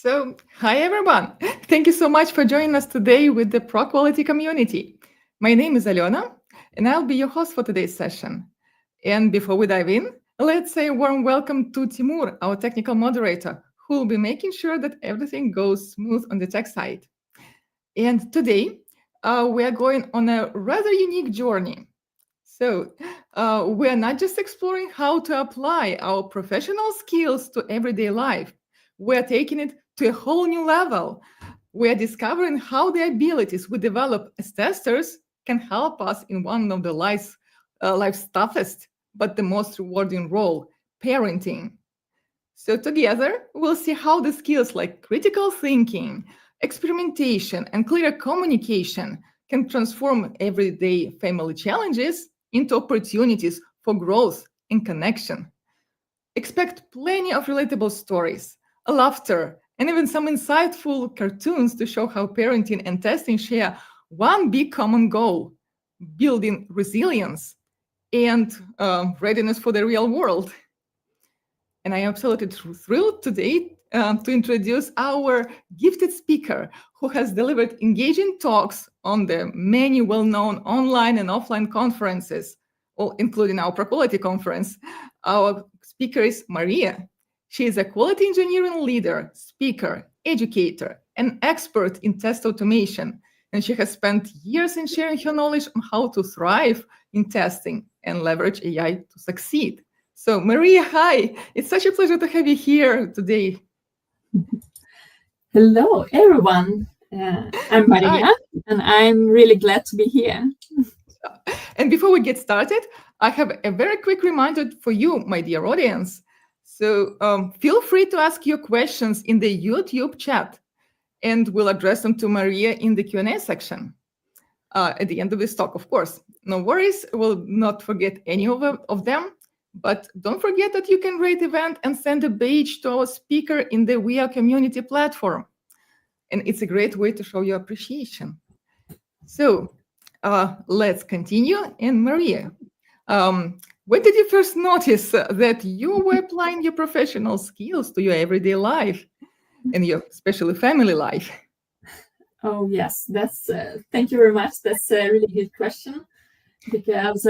Hi everyone. Thank you so much for joining us today with the Pro Quality community. My name is Alena, and I'll be your host for today's session. And before we dive in, let's say a warm welcome to Timur, our technical moderator, who will be making sure that everything goes smooth on the tech side. And today, we are going on a rather unique journey. We're not just exploring how to apply our professional skills to everyday life, we're taking it to a whole new level. We're discovering how the abilities we develop as testers can help us in one of the life's toughest but the most rewarding role, parenting. So, together, we'll see how the skills like critical thinking, experimentation, and clear communication can transform everyday family challenges into opportunities for growth and connection. Expect plenty of relatable stories, laughter, and even some insightful cartoons to show how parenting and testing share one big common goal: building resilience and readiness for the real world. And I am absolutely thrilled today to introduce our gifted speaker who has delivered engaging talks on the many well-known online and offline conferences, including our Pro Quality conference. Our speaker is Maryia. She is a quality engineering leader, speaker, educator, and expert in test automation. And she has spent years in sharing her knowledge on how to thrive in testing and leverage AI to succeed. So, Maryia, hi. It's such a pleasure to have you here today. Hello, everyone. I'm Maryia, and I'm really glad to be here. And before we get started, I have a very quick reminder for you, my dear audience. So feel free to ask your questions in the YouTube chat, and we'll address them to Maryia in the Q&A section at the end of this talk, of course. No worries, we'll not forget any of them. But don't forget that you can rate the event and send a badge to our speaker in the We Are community platform. And it's a great way to show your appreciation. So let's continue. And Maryia, when did you first notice that you were applying your professional skills to your everyday life and your especially family life? Oh, yes, thank you very much. That's a really good question because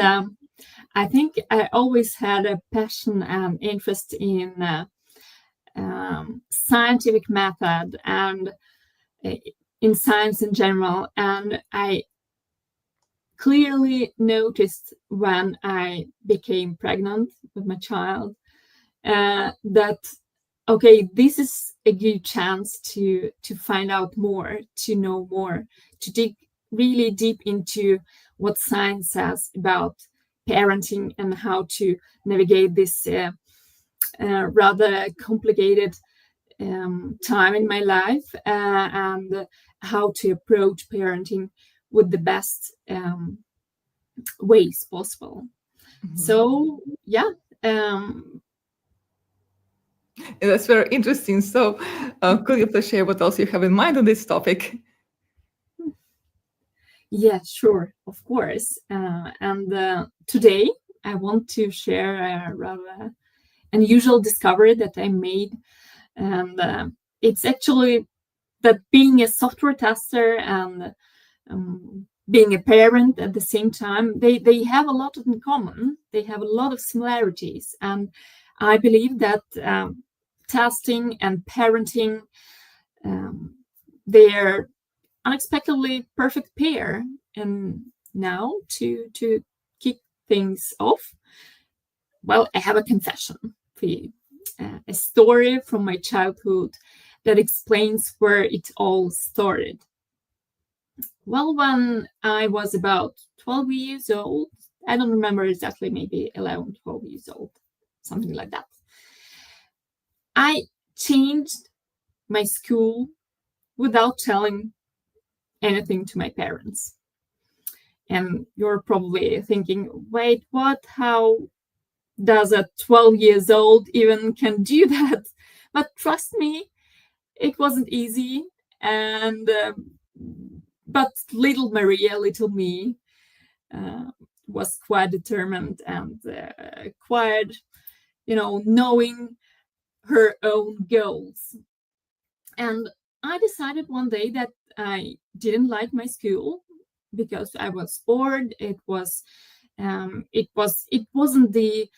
I think I always had a passion and interest in scientific method and in science in general. And I clearly noticed when I became pregnant with my child that, okay, this is a good chance to find out more, to know more, to dig really deep into what science says about parenting and how to navigate this rather complicated time in my life and how to approach parenting with the best ways possible. Mm-hmm. So, yeah. That's very interesting. So, could you please share what else you have in mind on this topic? Yeah, sure, of course. And today I want to share a rather unusual discovery that I made. And it's actually that being a software tester and being a parent at the same time, they have a lot in common. They have a lot of similarities. And I believe that testing and parenting, they're unexpectedly perfect pair. And now to kick things off, well, I have a confession for you, a story from my childhood that explains where it all started. Well, when I was about 12 years old, I don't remember exactly, maybe 11, 12 years old, something like that, I changed my school without telling anything to my parents. And you're probably thinking, wait, what? How does a 12 years old even can do that? But trust me, it wasn't easy. And but little Maryia, little me, was quite determined and quite, knowing her own goals. And I decided one day that I didn't like my school because I was bored. It wasn't the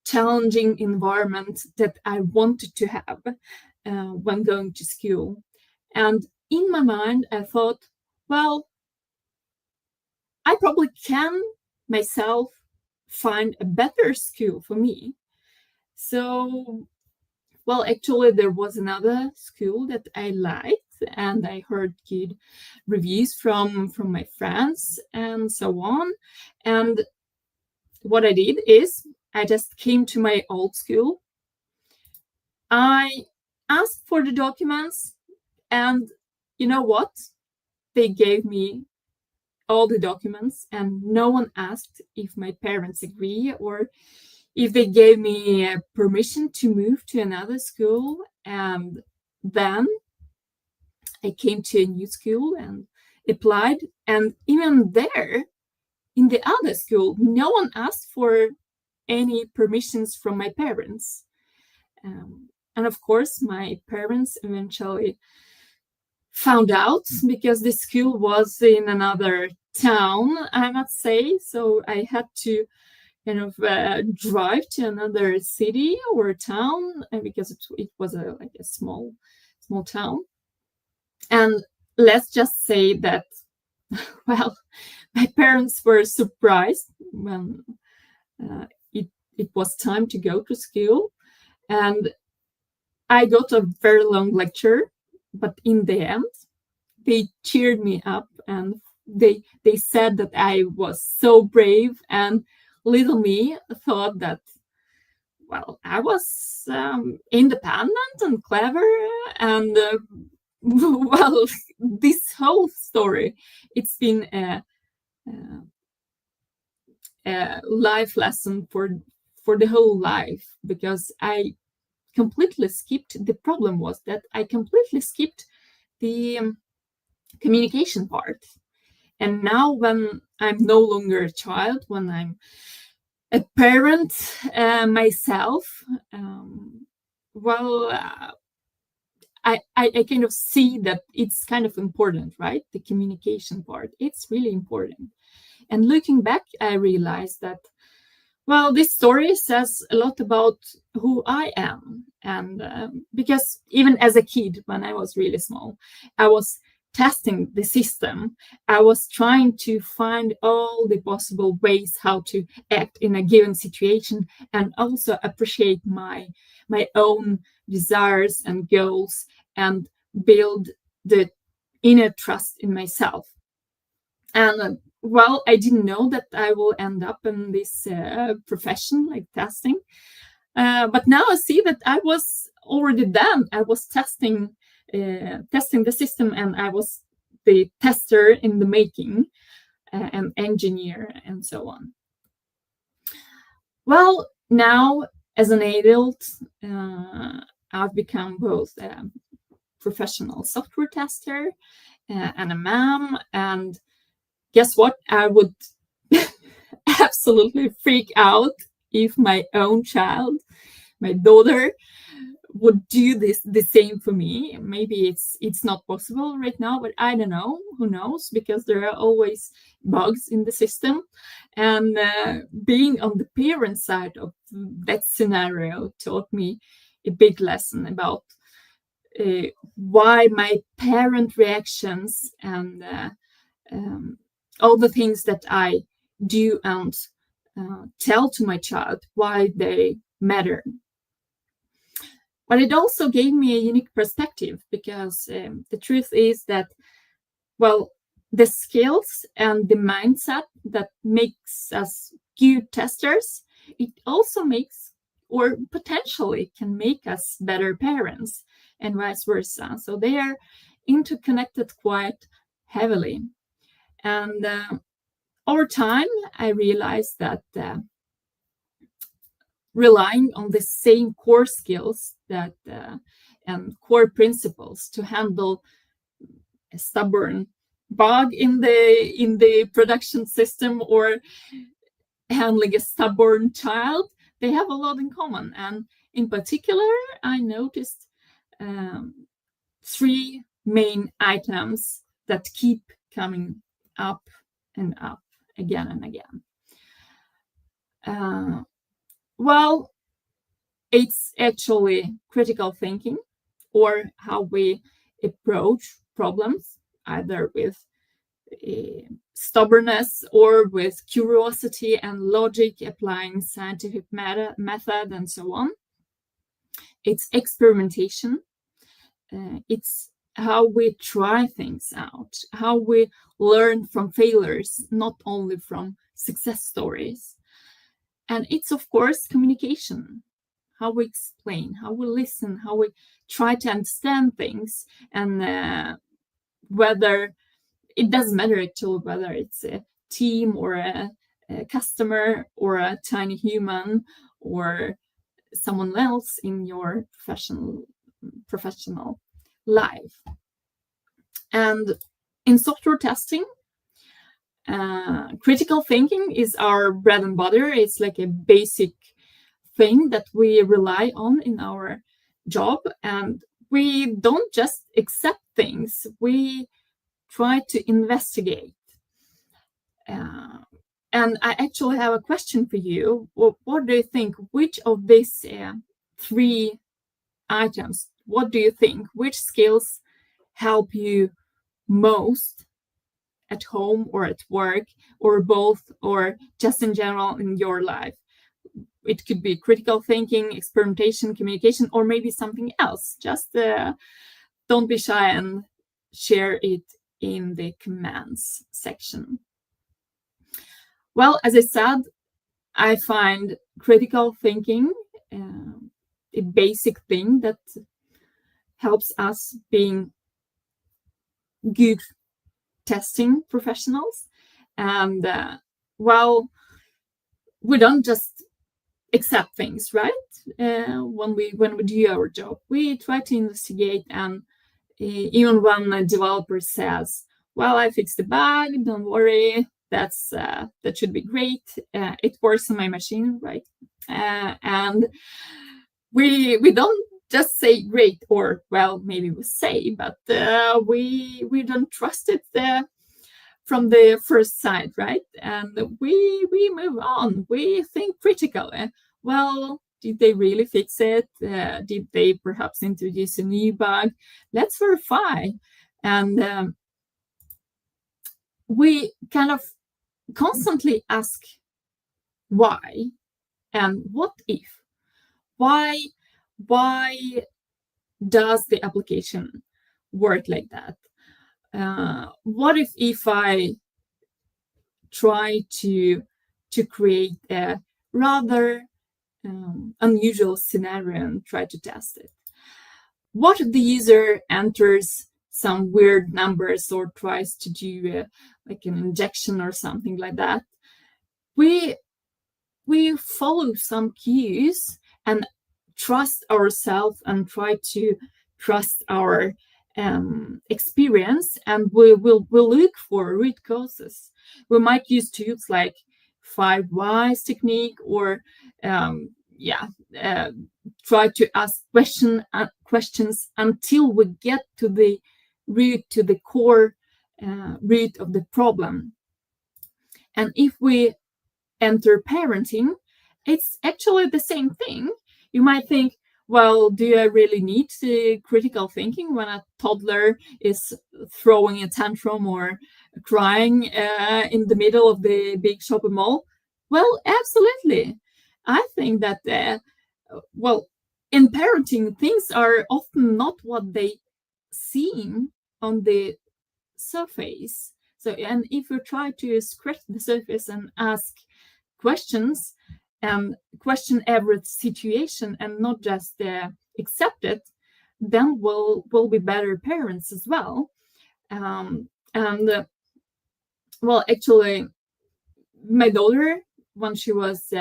challenging environment that I wanted to have when going to school. And in my mind, I thought, well, I probably can myself find a better school for me. So, well, actually, there was another school that I liked, and I heard good reviews from my friends and so on. And what I did is I just came to my old school. I asked for the documents, and you know what? They gave me all the documents, and no one asked if my parents agree or if they gave me permission to move to another school. And then I came to a new school and applied. And even there, in the other school, no one asked for any permissions from my parents. And of course, my parents eventually found out because the school was in another town, I must say. So I had to kind of drive to another city or town because it was like a small town. And let's just say that, well, my parents were surprised when it was time to go to school. And I got a very long lecture, but in the end, they cheered me up and they said that I was so brave, and little me thought that, well, I was independent and clever, and well, this whole story, it's been a life lesson for the whole life, because I completely skipped. The problem was that I completely skipped the communication part. And now, when I'm no longer a child, when I'm a parent myself, well, I kind of see that it's kind of important, right? The communication part, it's really important. And looking back, I realized that, well, this story says a lot about who I am. And because even as a kid, when I was really small, I was testing the system. I was trying to find all the possible ways how to act in a given situation, and also appreciate my own desires and goals, and build the inner trust in myself. And well, I didn't know that I will end up in this profession like testing. But now I see that I was already done. I was testing the system, and I was the tester in the making, and engineer, and so on. Well, now as an adult, I've become both a professional software tester and a mom. And guess what? I would absolutely freak out if my own child, my daughter, would do the same for me. Maybe it's not possible right now, but I don't know. Who knows? Because there are always bugs in the system. And being on the parent side of that scenario taught me a big lesson about why my parent reactions and all the things that I do and tell to my child, why they matter. But it also gave me a unique perspective, because the truth is that, well, the skills and the mindset that makes us good testers, it also makes, or potentially can make us better parents, and vice versa. So they are interconnected quite heavily. And over time, I realized that relying on the same core skills that and core principles to handle a stubborn bug in the production system, or handling a stubborn child, they have a lot in common. And in particular, I noticed three main items that keep coming up and up again and again. Well, it's actually critical thinking, or how we approach problems, either with stubbornness or with curiosity and logic, applying scientific method and so on. It's experimentation. It's how we try things out, how we learn from failures, not only from success stories. And it's, of course, communication, how we explain, how we listen, how we try to understand things, and whether it doesn't matter actually whether it's a team or a customer or a tiny human or someone else in your professional life. And in software testing, critical thinking is our bread and butter. It's like a basic thing that we rely on in our job, and we don't just accept things, we try to investigate. And I actually have a question for you. What do you think? Which of these three items, what do you think? Which skills help you most at home or at work, or both, or just in general in your life? It could be critical thinking, experimentation, communication, or maybe something else. Just don't be shy and share it in the comments section. Well, as I said, I find critical thinking a basic thing that helps us being good testing professionals. And well, we don't just accept things, right? When we do our job, we try to investigate, and even when a developer says, well, I fixed the bug, don't worry, that should be great, it works on my machine, right? And we don't just say great, or well, maybe we say, but we don't trust it from the first sight, right? And we move on. We think critically. Well, did they really fix it? Did they perhaps introduce a new bug? Let's verify. And we kind of constantly ask why and what if. Why does the application work like that? What if I try to create a rather unusual scenario and try to test it? What if the user enters some weird numbers or tries to do like an injection or something like that? We follow some cues and trust ourselves and try to trust our experience, and we'll look for root causes. We might use tools like 5 whys technique, or try to ask questions until we get to the core root of the problem. And if we enter parenting, it's actually the same thing. You might think, well, do I really need critical thinking when a toddler is throwing a tantrum or crying in the middle of the big shopping mall? Well, absolutely. I think that, in parenting, things are often not what they seem on the surface. So, and if you try to scratch the surface and ask questions, and question every situation and not just accept it, then we'll be better parents as well. Actually, my daughter, when she was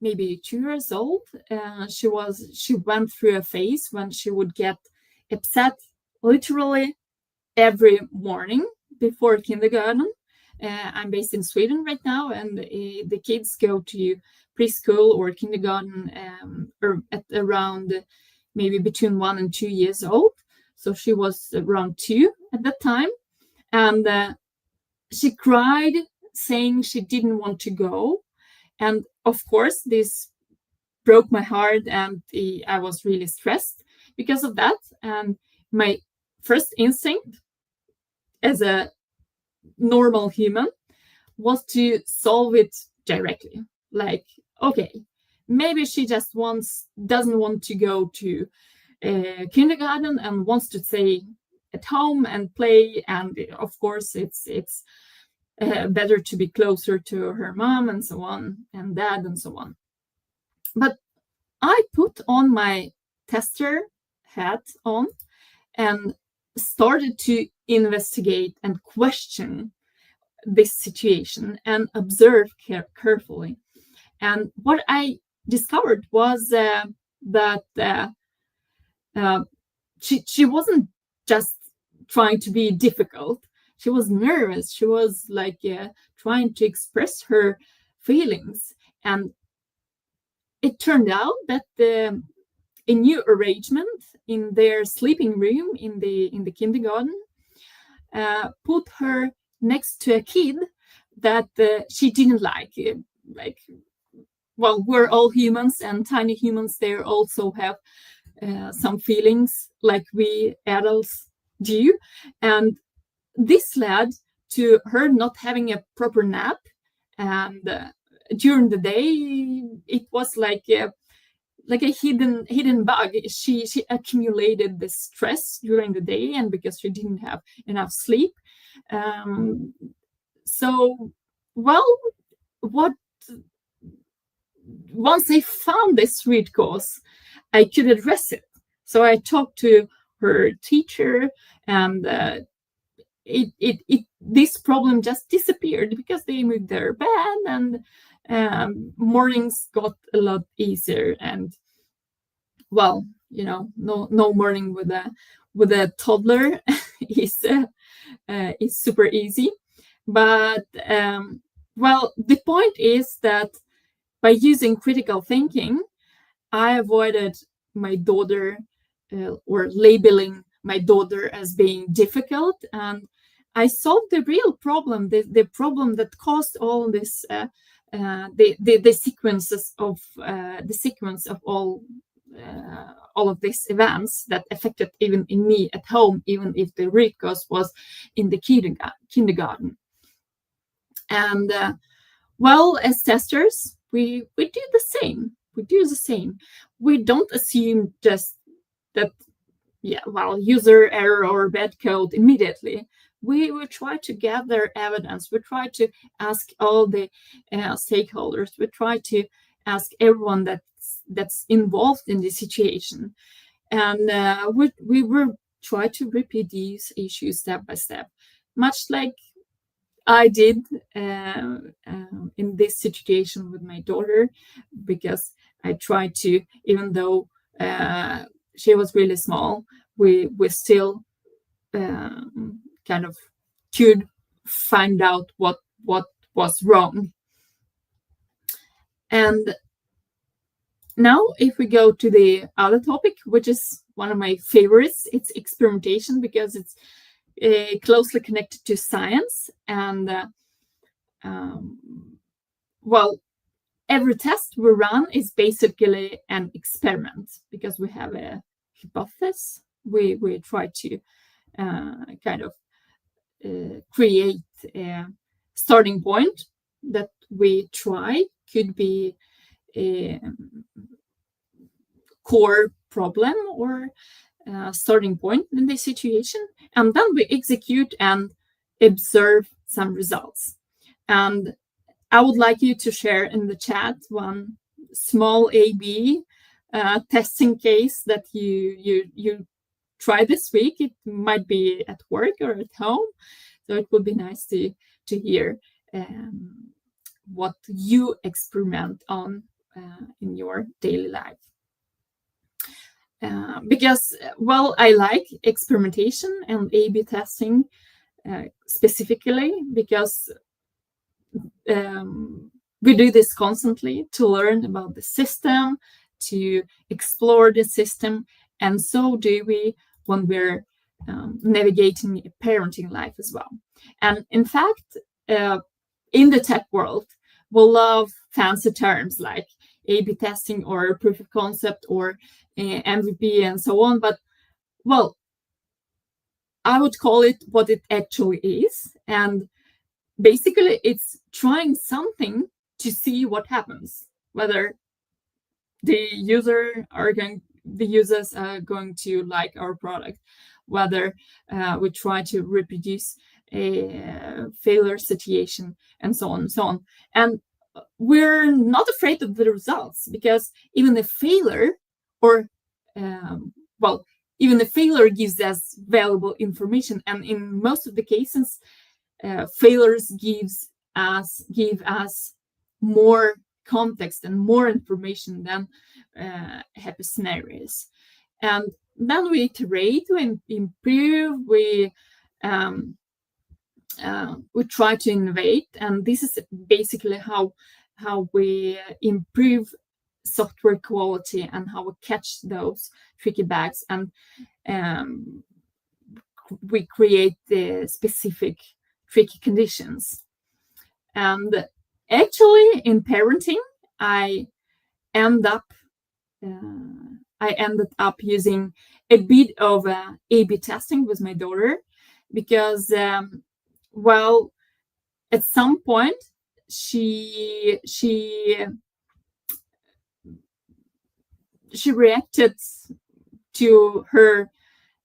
maybe 2 years old, she went through a phase when she would get upset literally every morning before kindergarten. I'm based in Sweden right now, and the kids go to preschool or kindergarten or at around maybe between 1 and 2 years old. So she was around 2 at that time. And she cried, saying she didn't want to go. And of course, this broke my heart, and I was really stressed because of that. And my first instinct as a normal human was to solve it directly. Like, okay, maybe she just doesn't want to go to kindergarten and wants to stay at home and play. And of course, it's better to be closer to her mom and so on, and dad and so on. But I put on my tester hat on and started to investigate and question this situation and observe carefully. And what I discovered was that she wasn't just trying to be difficult. She was nervous. She was like trying to express her feelings. And it turned out that a new arrangement in their sleeping room in the kindergarten put her next to a kid that she didn't like. Like, well, we're all humans, and tiny humans, they also have some feelings like we adults do. And this led to her not having a proper nap. And during the day, it was like a hidden bug. She accumulated the stress during the day, and because she didn't have enough sleep. So, well, once I found this root cause, I could address it. So I talked to her teacher, and this problem just disappeared because they moved their bed, and mornings got a lot easier. And well, no morning with a toddler is super easy. But well, the point is that by using critical thinking, I avoided my daughter or labeling my daughter as being difficult, and I solved the real problem, the problem that caused all this, the sequences of the sequence of all of these events that affected even in me at home, even if the root cause was in the kindergarten. And well, as testers, we do the same. We don't assume just that, user error or bad code immediately. We will try to gather evidence. We try to ask all the stakeholders. We try to ask everyone that's involved in the situation. And we will try to repeat these issues step by step, much like I did in this situation with my daughter, because I tried to, even though she was really small, we still kind of could find out what was wrong. And now, if we go to the other topic, which is one of my favorites, it's experimentation, because it's closely connected to science. And well, every test we run is basically an experiment, because we have a hypothesis. We try to kind of create a starting point that we try could be a core problem or starting point in the situation, and then we execute and observe some results. And I would like you to share in the chat one small A/B testing case that you try this week. It might be at work or at home, so it would be nice to hear what you experiment on in your daily life. Because, well, I like experimentation and A/B testing specifically because we do this constantly to learn about the system, to explore the system, And so do we when we're navigating parenting life as well. And in fact, in the tech world, we'll love fancy terms like A/B testing or proof of concept or MVP and so on. But, well, I would call it what it actually is. And basically, it's trying something to see what happens, whether the users are going to like our product, whether we try to reproduce a failure situation, and so on and so on. And we're not afraid of the results, because even the failure, or even the failure gives us valuable information. And in most of the cases, failures give us more context and more information than happy scenarios. And then we iterate, we improve, we try to innovate, and this is basically how we improve software quality and how we catch those tricky bugs, and we create the specific tricky conditions. And actually, in parenting, I ended up using a bit of A/B testing with my daughter, because at some point she reacted to her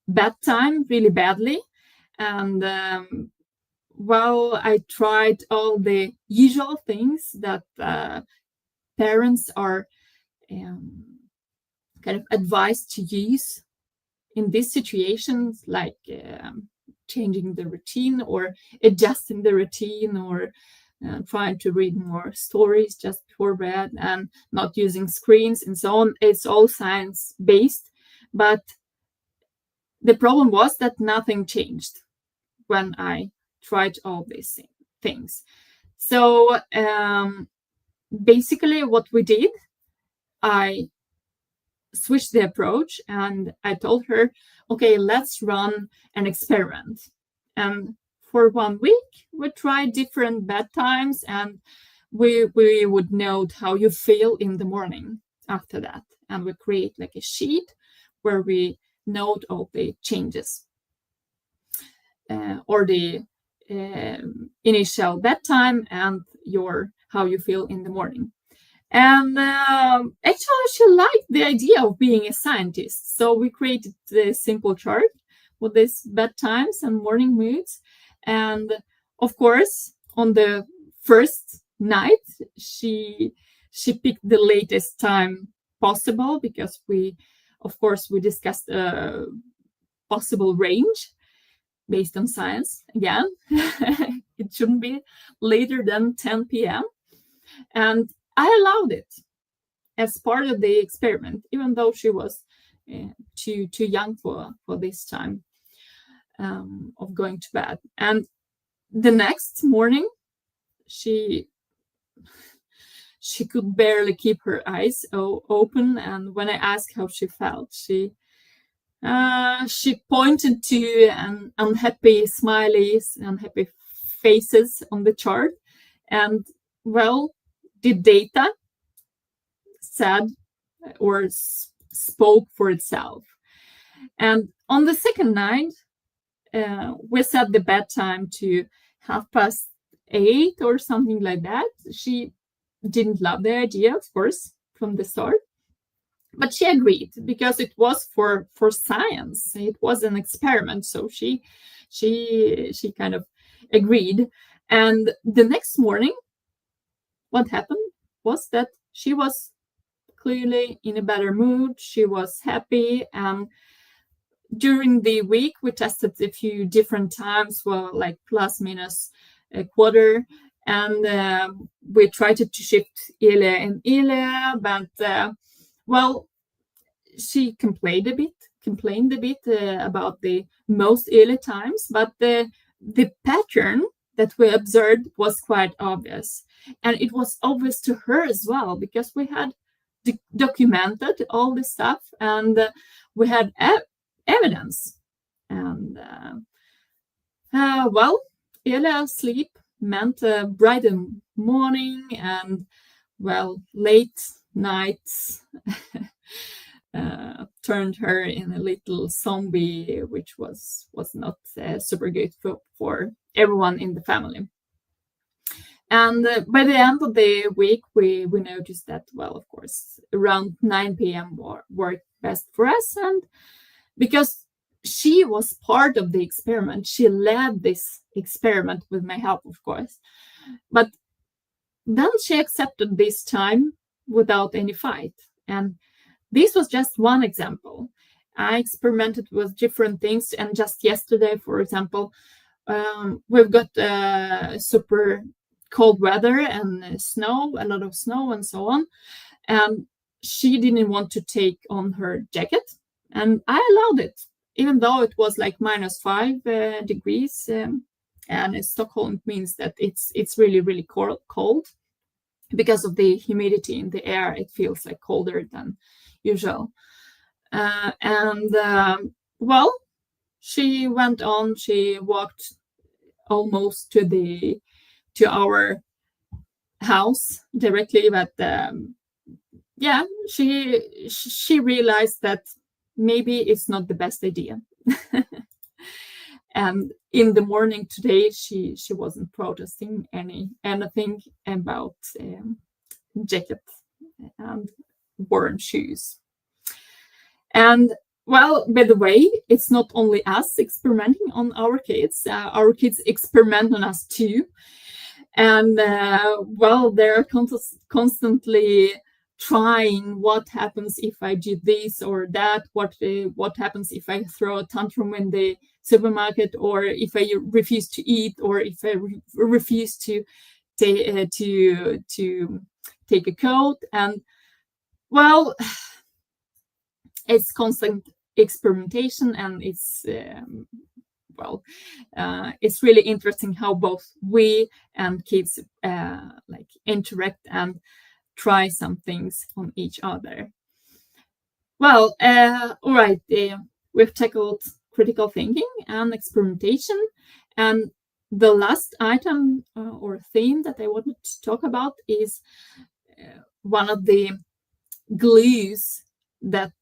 bedtime really badly, and I tried all the usual things that parents are kind of advised to use in these situations, like changing the routine or adjusting the routine, or trying to read more stories just before bed and not using screens and so on. It's all science-based, but the problem was that nothing changed when I tried all these things. So basically what we did, I switched the approach and I told her, okay, let's run an experiment. And for 1 week, we tried different bedtimes, and we would note how you feel in the morning after that. And we create like a sheet where we note all the changes or the initial bedtime and how you feel in the morning. And actually, she liked the idea of being a scientist. So we created a simple chart with these bedtimes and morning moods. And of course, on the first night, she picked the latest time possible, because we discussed a possible range based on science. Again, it shouldn't be later than 10 p.m. And I allowed it as part of the experiment, even though she was too young for this time of going to bed. And the next morning, she could barely keep her eyes open. And when I asked how she felt, she pointed to unhappy smileys, unhappy faces on the chart. And the data said or spoke for itself. And on the second night, we set the bedtime to 8:30 or something like that. She didn't love the idea, of course, from the start, but she agreed, because it was for science. It was an experiment, so she kind of agreed. And the next morning, what happened was that she was clearly in a better mood. She was happy. And during the week, we tested a few different times, like plus minus a quarter. And we tried to shift Ile and Ile, but she complained a bit about the most Ile times, but the pattern that we observed was quite obvious. And it was obvious to her as well, because we had documented all this stuff, and we had evidence. And well, early sleep meant a brighter morning, and well, late nights turned her in a little zombie, which was not super good for everyone in the family. And by the end of the week, we noticed that, well, of course, around 9 p.m. worked best for us. And because she was part of the experiment, she led this experiment with my help, of course. But then she accepted this time without any fight. And this was just one example. I experimented with different things. And just yesterday, for example, we've got super cold weather and snow, a lot of snow and so on. And she didn't want to take on her jacket. And I allowed it, even though it was like -5 degrees. And in Stockholm, it means that it's really, really cold. Because of the humidity in the air, it feels like colder than usual. Well, she went on. She walked almost to our house directly, but yeah, she realized that maybe it's not the best idea. And in the morning today, she wasn't protesting anything about jacket and warm shoes. And well, by the way, it's not only us experimenting on our kids experiment on us too. And well, they're constantly trying what happens if I do this or that, what happens if I throw a tantrum in the supermarket, or if I refuse to eat, or if I refuse to take a coat. And well, it's constant experimentation, and it's it's really interesting how both we and kids like interact and try some things on each other. Well, all right, we've tackled critical thinking and experimentation, and the last item or theme that I wanted to talk about is one of the glues that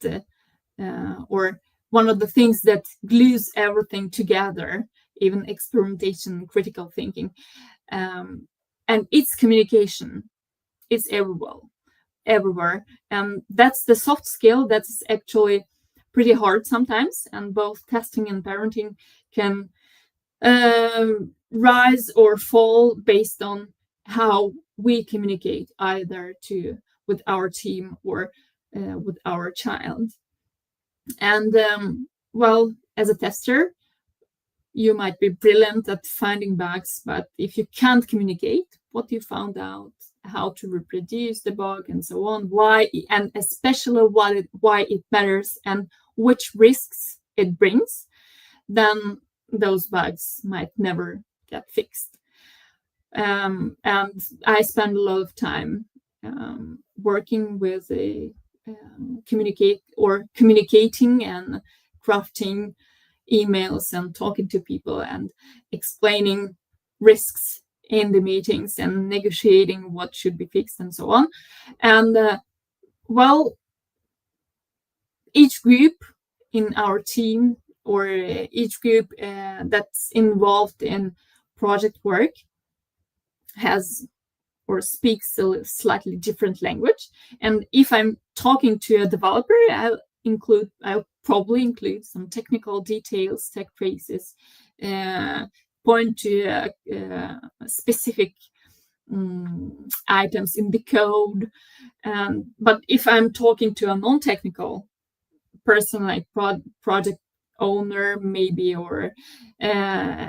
or one of the things that glues everything together, even experimentation, critical thinking, and it's communication. It's everywhere, and that's the soft skill that's actually pretty hard sometimes, and both testing and parenting can rise or fall based on how we communicate, either with our team or with our child. And well, as a tester, you might be brilliant at finding bugs, but if you can't communicate what you found out, how to reproduce the bug, and so on, why, and especially why it matters and which risks it brings, then those bugs might never get fixed. And I spend a lot of time working with communicating and crafting emails and talking to people and explaining risks in the meetings and negotiating what should be fixed and so on. And well, each group in our team, or each group that's involved in project work, has or speaks a slightly different language. And if I'm talking to a developer, I'll probably include some technical details, tech phrases, point to specific items in the code. But if I'm talking to a non-technical person, like project owner maybe, or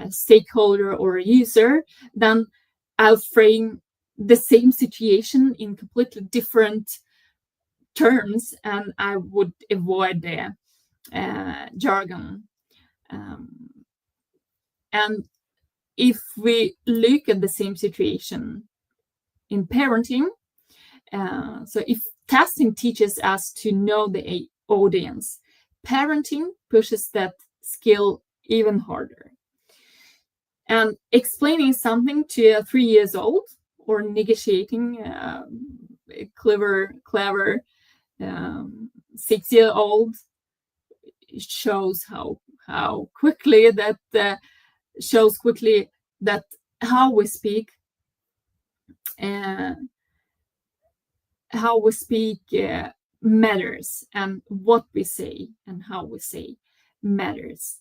stakeholder or user, then I'll frame the same situation in completely different terms, and I would avoid the jargon. And if we look at the same situation in parenting, so if testing teaches us to know the audience, parenting pushes that skill even harder. And explaining something to a 3 years old or negotiating a clever 6-year-old shows how quickly that how we speak matters, and what we say and how we say matters.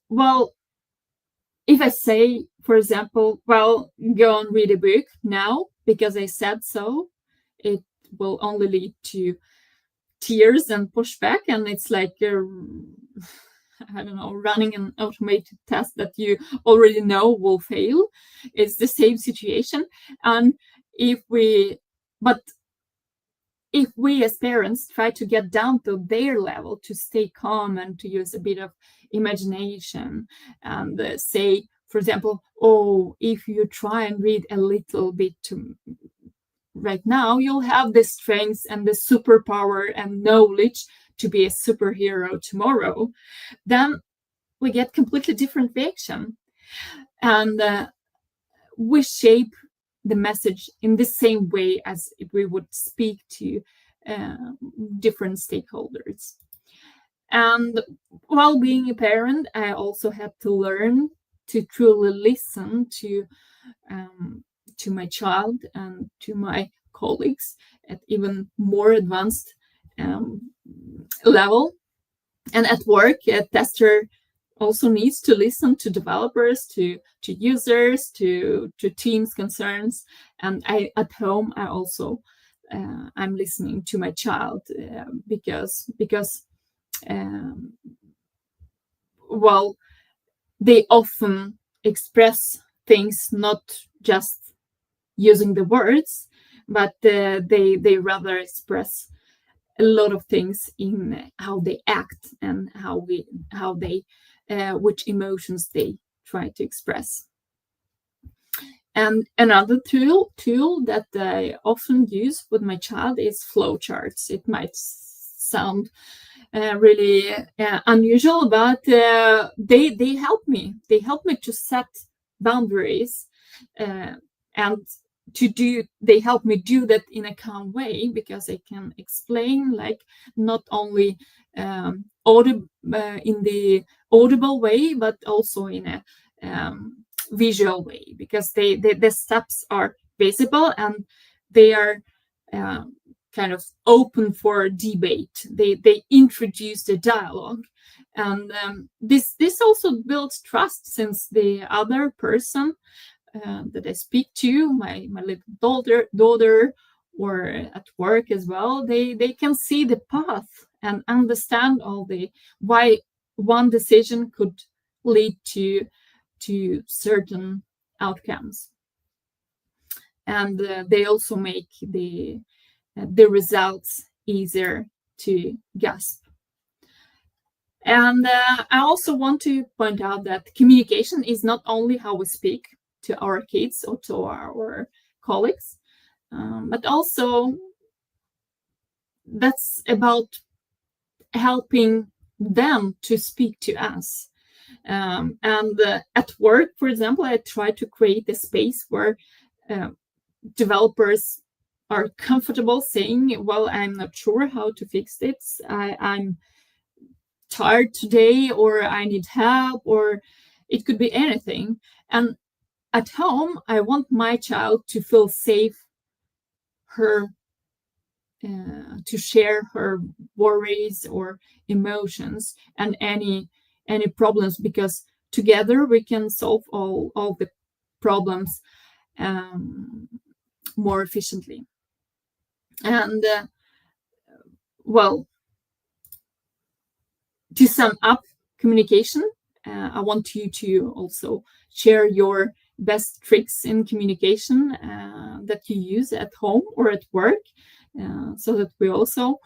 Well, if I say, for example, well, go and read a book now because I said so, it will only lead to tears and pushback, and it's like I don't know, running an automated test that you already know will fail. It's the same situation. And if we as parents try to get down to their level, to stay calm and to use a bit of imagination and say, for example, oh, if you try and read a little bit right now, you'll have the strength and the superpower and knowledge to be a superhero tomorrow, then we get completely different reaction. And we shape the message in the same way as if we would speak to different stakeholders. And while being a parent, I also had to learn to truly listen to my child and to my colleagues at even more advanced level. And at work, a tester also needs to listen to developers, to users, to teams' concerns. And at home, I also I'm listening to my child because well, they often express things not just using the words, but they rather express a lot of things in how they act and how they which emotions they try to express. And another tool that I often use with my child is flowcharts. It might sound really unusual, but they help me. They help me to set boundaries, and they help me do that in a calm way, because I can explain, like, not only in the audible way, but also in a visual way, because the steps are visible and they are kind of open for debate. They introduce the dialogue, and this also builds trust, since the other person that I speak to, my little daughter, or at work as well, they can see the path and understand why one decision could lead to certain outcomes. And they also make the results easier to grasp. And I also want to point out that communication is not only how we speak to our kids or to our colleagues, but also that's about helping them to speak to us. And at work, for example, I try to create a space where developers are comfortable saying, well, I'm not sure how to fix it. I'm tired today, or I need help, or it could be anything. And at home, I want my child to feel safe, to share her worries or emotions and any problems, because together we can solve all the problems more efficiently. And well, to sum up communication, I want you to also share your best tricks in communication that you use at home or at work, so that we also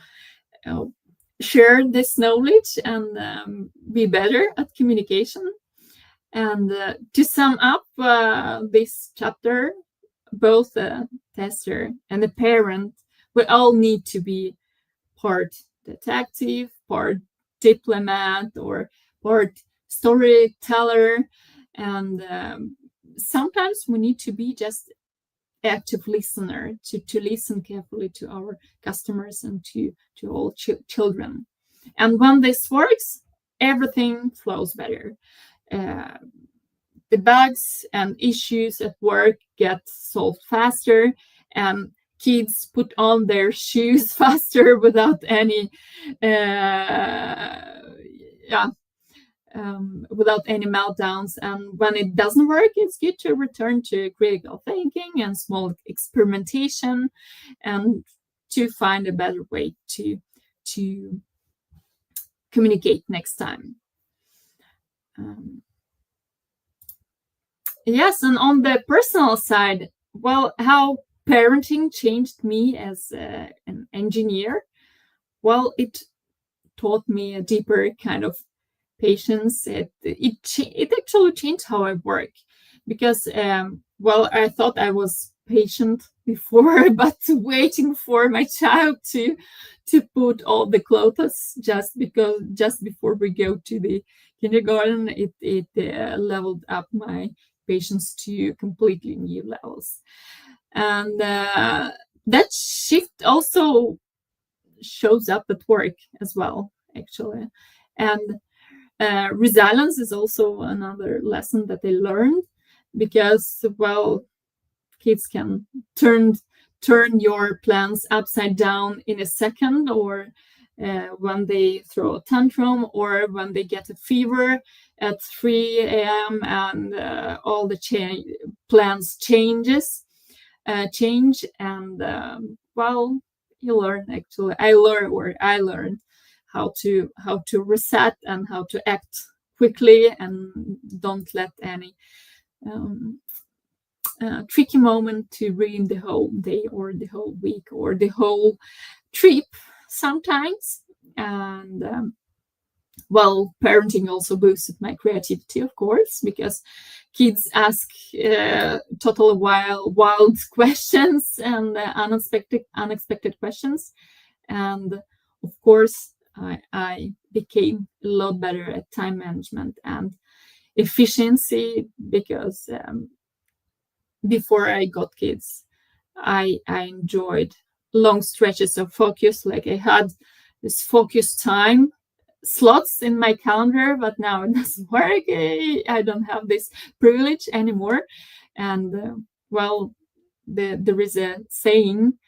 share this knowledge and be better at communication. And to sum up this chapter, both the tester and the parent, we all need to be part detective, part diplomat, or part storyteller. And sometimes we need to be just active listener to listen carefully to our customers and to all children. And when this works, everything flows better. Uh, the bugs and issues at work get solved faster, and kids put on their shoes faster without any yeah without any meltdowns. And when it doesn't work, it's good to return to critical thinking and small experimentation, and to find a better way to communicate next time. Yes, and on the personal side, well, how parenting changed me as an engineer. Well, it taught me a deeper kind of patience. It actually changed how I work, because well, I thought I was patient before, but waiting for my child to put all the clothes just before we go to the kindergarten, it leveled up my patience to completely new levels. And that shift also shows up at work as well, actually. And resilience is also another lesson that I learned, because, well, kids can turn your plans upside down in a second, or when they throw a tantrum, or when they get a fever at 3 a.m. and all the plans change. And well, you learn, actually. I learned how to reset and how to act quickly, and don't let any tricky moment to ruin the whole day or the whole week or the whole trip sometimes. And well, parenting also boosted my creativity, of course, because kids ask totally wild questions and unexpected questions. And of course, I became a lot better at time management and efficiency, because before I got kids, I enjoyed long stretches of focus. Like, I had this focus time slots in my calendar, but now it doesn't work. I don't have this privilege anymore. And well, there is a saying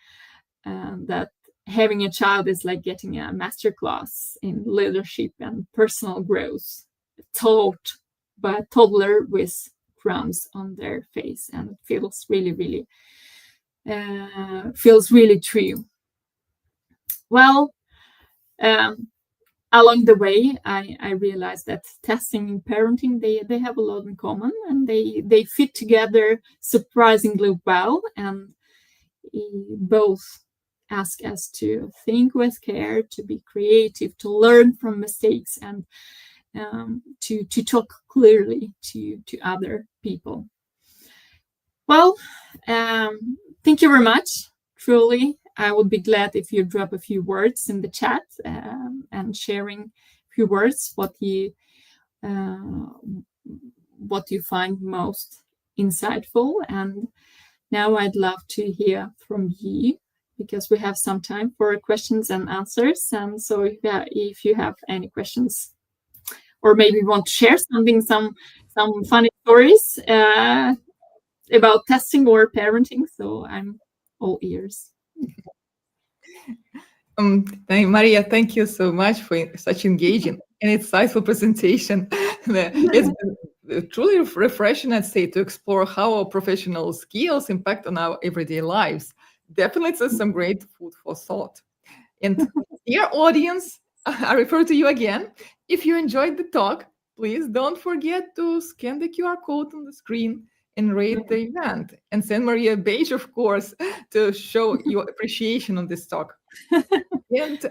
that having a child is like getting a master class in leadership and personal growth, taught by a toddler with crumbs on their face, and it feels really true. Well, along the way, I realized that testing and parenting, they have a lot in common, and they fit together surprisingly well. And both ask us to think with care, to be creative, to learn from mistakes, and to talk clearly to other people. Well, thank you very much. Truly, I would be glad if you drop a few words in the chat, and sharing a few words what you find most insightful. And now I'd love to hear from you, because we have some time for questions and answers. And so if you have any questions, or maybe want to share something, some funny stories about testing or parenting, so I'm all ears. Maria, thank you so much for such engaging and insightful presentation. It's been truly refreshing, I'd say, to explore how our professional skills impact on our everyday lives. Definitely, it's some great food for thought. And dear audience, I refer to you again. If you enjoyed the talk, please don't forget to scan the QR code on the screen and rate the event, and send Maria a badge, of course, to show your appreciation on this talk. And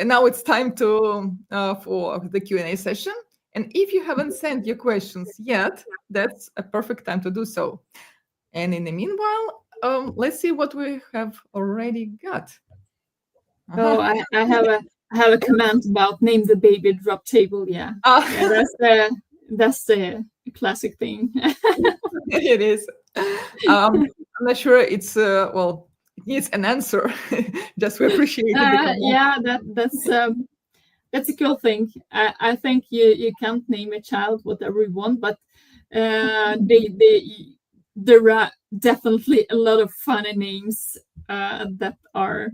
now it's time for the Q&A session. And if you haven't sent your questions yet, that's a perfect time to do so. And in the meanwhile, let's see what we have already got. Oh, I have a comment about name the baby drop table. Yeah, yeah, Ah, that's the classic thing. it is. I'm not sure it's well. It needs an answer. Just we appreciated the comment. Yeah, that's a cool thing. I think you can't name a child whatever you want, but there are definitely a lot of funny names that are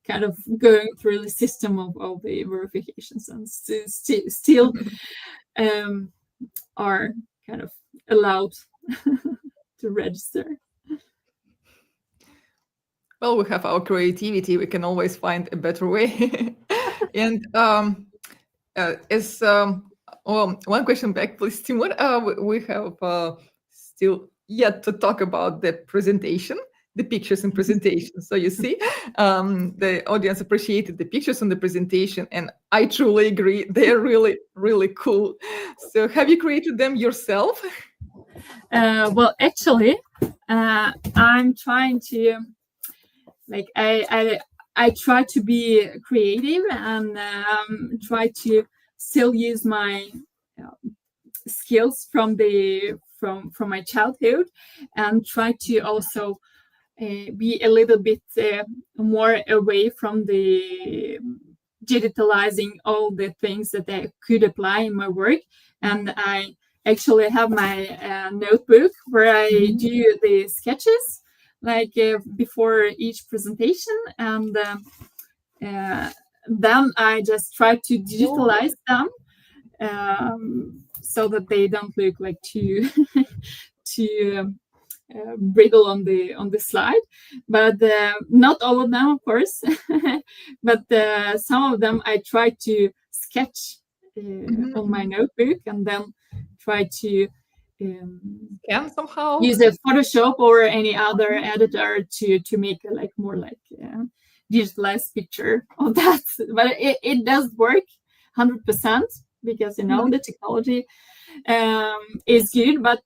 kind of going through the system of the verifications and still um, are kind of allowed to register. Well, we have our creativity. We can always find a better way. And as well, one question back, please, Timur. We have still yet to talk about the presentation, the pictures and presentation. So you see, the audience appreciated the pictures on the presentation, and I truly agree. They're really, really cool. So have you created them yourself? Well, actually, I'm trying to like I try to be creative and try to still use my skills from my childhood and try to also be a little bit more away from the digitalizing all the things that I could apply in my work. And I actually have my notebook where I do the sketches like before each presentation, and then I just try to digitalize them so that they don't look like too too brittle on the slide, but not all of them, of course. But some of them I try to sketch on my notebook and then try to Can somehow. use a Photoshop or any other editor to make a like more like digitalized picture of that. But it does work 100% because the technology is good, but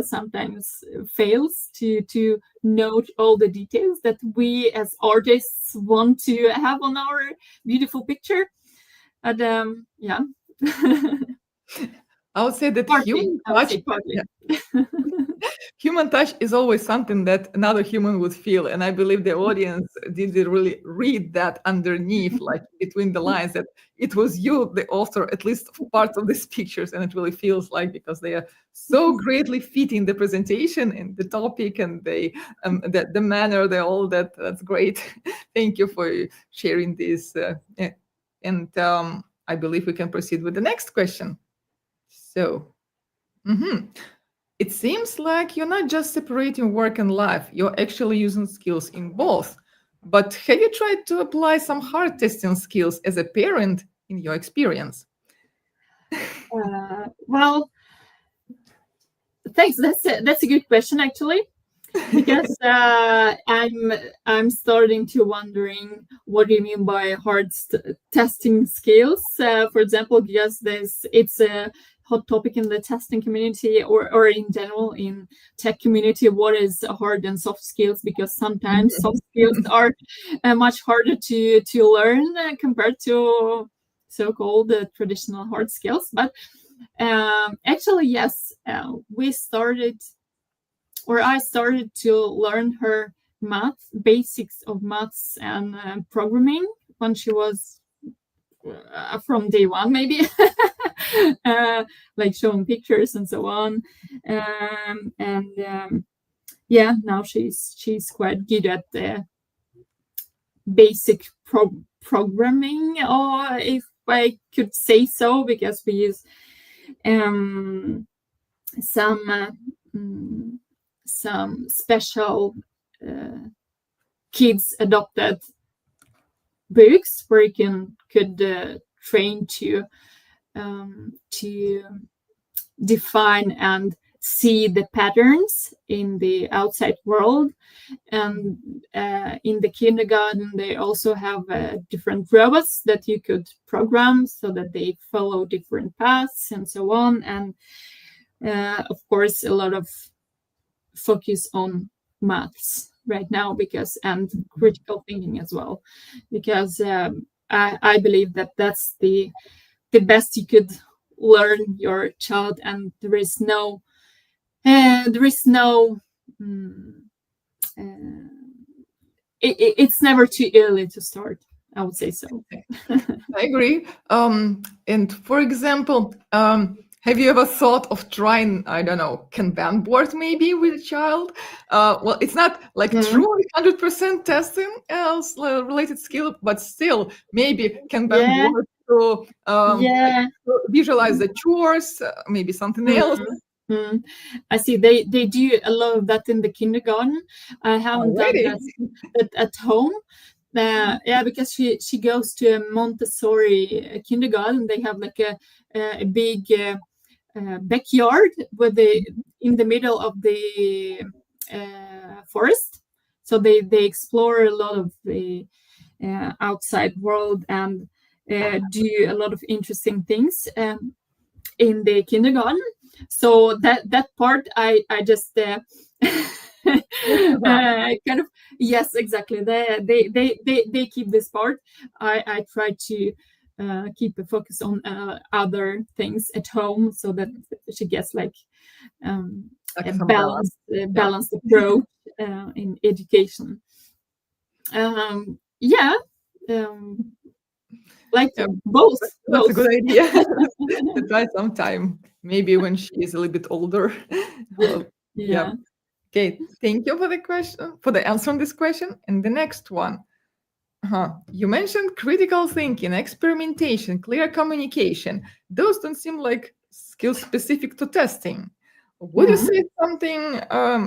sometimes fails to note all the details that we as artists want to have on our beautiful picture. And yeah. I would say that Partly, human I would touch, say partly. human touch is always something that another human would feel, and I believe the audience did really read that underneath, like between the lines, that it was you, the author, at least of parts of these pictures, and it really feels like because they are so greatly fitting the presentation and the topic and the manner, the all that. That's great. Thank you for sharing this, and I believe we can proceed with the next question. So. It seems like you're not just separating work and life, you're actually using skills in both. But have you tried to apply some hard testing skills as a parent in your experience? Well, thanks. That's a good question actually, because I'm starting to wondering what do you mean by hard testing skills. For example, because it's a hot topic in the testing community or in general in tech community. What is hard and soft skills? Because sometimes soft skills are much harder to learn compared to so-called traditional hard skills. But actually, yes, we started, or I started to learn her basics of maths and programming when she was from day one, maybe, like showing pictures and so on. Yeah, now she's quite good at the basic programming, or if I could say so, because we use some special kids adopted books where you could train to define and see the patterns in the outside world. And in the kindergarten, they also have different robots that you could program so that they follow different paths and so on. And of course, a lot of focus on maths right now, because, and critical thinking as well, because I believe that that's the best you could learn your child, and there is no mm, uh, it's never too early to start, I would say so. I agree. And for example, have you ever thought of trying, I don't know, Kanban board maybe with a child? Well, it's not like truly 100% testing related skill, but still maybe Kanban Yeah, board to yeah. to visualize the chores, maybe something else. Mm. I see they do a lot of that in the kindergarten. I haven't done Already. that at home. Yeah, because she goes to a Montessori kindergarten. They have like a big backyard with in the middle of the forest. So they explore a lot of the outside world, and do a lot of interesting things in the kindergarten. So that part I just kind of, yes, exactly, they keep this part. I try to keep a focus on other things at home, so that she gets like Like a some balance. balanced approach in education. Yeah, like Yeah, both that's a both. good idea. To try sometime, maybe when she is a little bit older. Well, yeah. Yeah. Okay, thank you for the question, for the answer on this question. And the next one. You mentioned critical thinking, experimentation, clear communication. Those don't seem like skills specific to testing. Would you Mhm. say something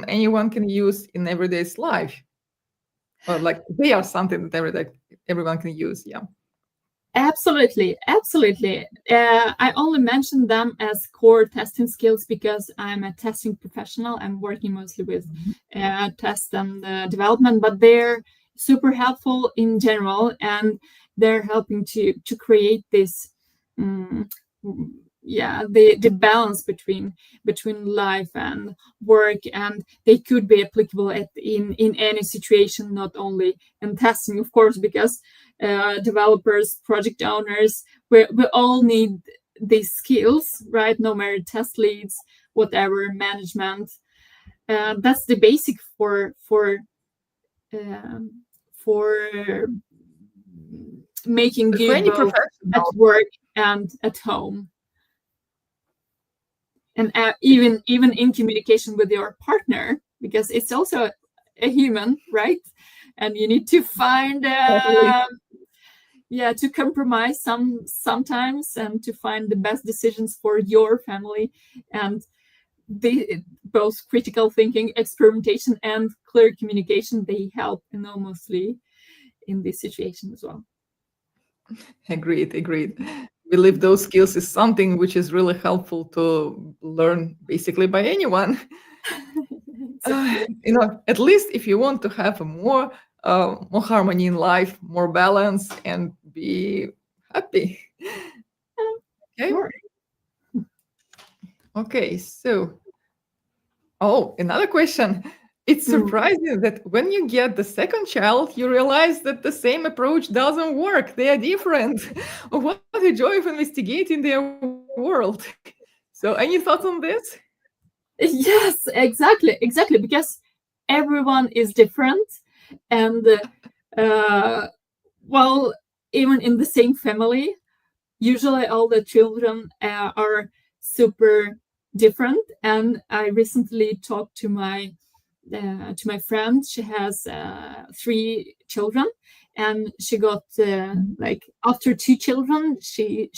anyone can use in everyday's life? Or like they are something that everyone can use, yeah. Absolutely, absolutely. I only mention them as core testing skills because I'm a testing professional. I'm working mostly with test and development, but they're super helpful in general, and they're helping to create this, um, yeah, the balance between life and work, and they could be applicable in any situation, not only in testing, of course, because developers, project owners, we all need these skills, right? No matter test leads, whatever, management. That's the basic um, for making For good any both at professional, work and at home, and even in communication with your partner, because it's also a human, right? And you need to find definitely. yeah, to compromise sometimes, and to find the best decisions for your family, and the both critical thinking, experimentation, and clear communication, they help enormously in this situation as well. Agreed, agreed. Believe those skills is something which is really helpful to learn basically by anyone. Exactly. At least if you want to have a more harmony in life, more balance, and be happy. Okay. Sure. Okay. So, oh, another question. It's Mm. surprising that when you get the second child, you realize that the same approach doesn't work. They are different. What a joy of investigating their world. So, any thoughts on this? Yes, exactly, because everyone is different, and uh, well, even in the same family, usually all the children are super different. And I recently talked to my friend. She has 3 children, and she got like after 2 children, she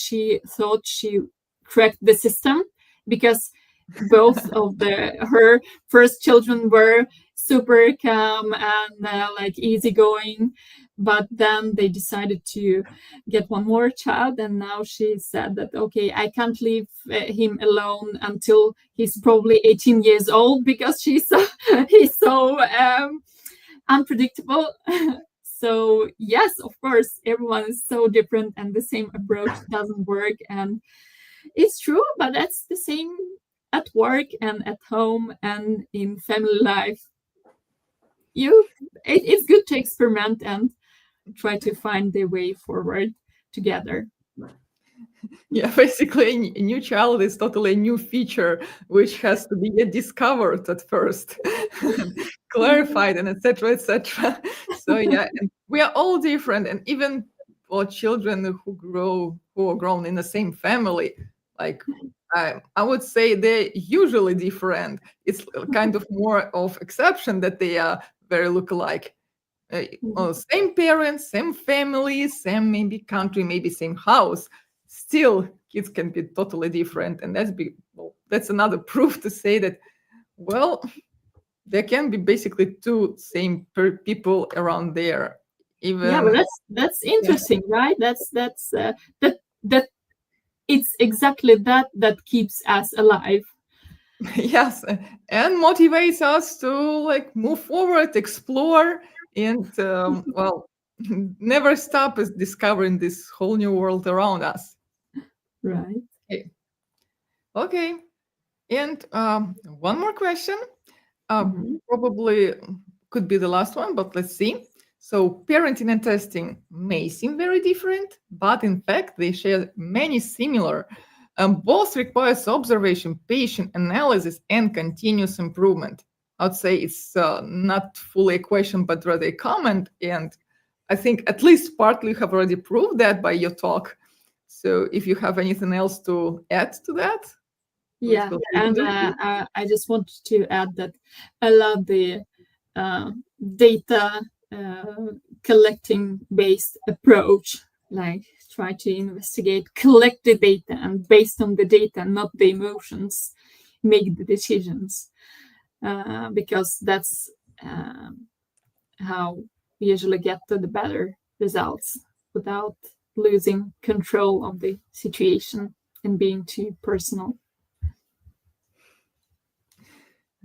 thought she cracked the system, because both of her first children were super calm and like easygoing, but then they decided to get one more child, and now she said that, okay, I can't leave him alone until he's probably 18 years old, because he's so unpredictable. So yes, of course, everyone is so different, and the same approach doesn't work, and it's true, but that's the same at work and at home and in family life. it's good to experiment and try to find the way forward together. Yeah, basically, a new child is totally a new feature which has to be discovered at first, and clarified, and etc. etc. So yeah, and we are all different, and even for children who are grown in the same family, like I would say they're usually different. It's kind of more of exception that they are very look-alike. Same parents, same family, same maybe country, maybe same house. Still, kids can be totally different, and that's another proof to say that, well, there can be basically two same people around there. Yeah, but Even that's yeah, interesting, right? That it's exactly that keeps us alive. yes, and motivates us to like move forward, explore, and well, never stop us discovering this whole new world around us. Right. Okay. Okay. And one more question. Mhm. Probably could be the last one, but let's see. So, parenting and testing may seem very different, but in fact, they share many similar. Both requires observation, patient analysis, and continuous improvement. I'd say it's not fully a question, but rather a comment. And I think at least partly you have already proved that by your talk. So, if you have anything else to add to that, please Yeah, feel free to and do it. I just want to add that I love the data collecting based approach. Like try to investigate, collect the data, and based on the data, not the emotions, make the decisions. Because that's how we usually get to the better results without losing control of the situation and being too personal.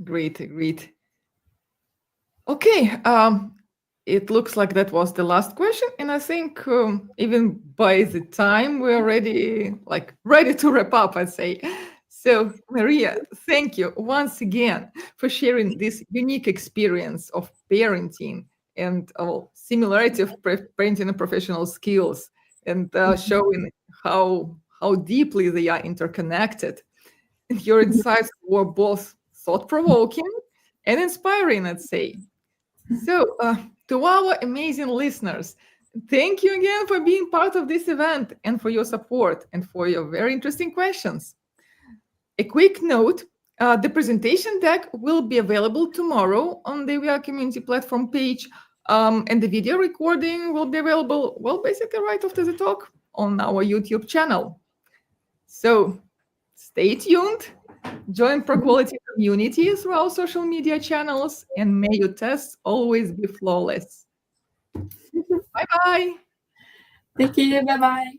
Great, great. Okay, it looks like that was the last question, and I think even by the time we're ready to wrap up, I'd say. So, Maria, thank you once again for sharing this unique experience of parenting and similarity of parenting and professional skills, and showing how deeply they are interconnected. And your insights were both thought-provoking and inspiring, I'd say. So, to our amazing listeners, thank you again for being part of this event and for your support and for your very interesting questions. A quick note, the presentation deck will be available tomorrow on the We Are Community platform page, and the video recording will be available, well, basically right after the talk on our YouTube channel. So, stay tuned. Join ProQuality community through our social media channels, and may your tests always be flawless. Bye bye. Thank you. Bye bye.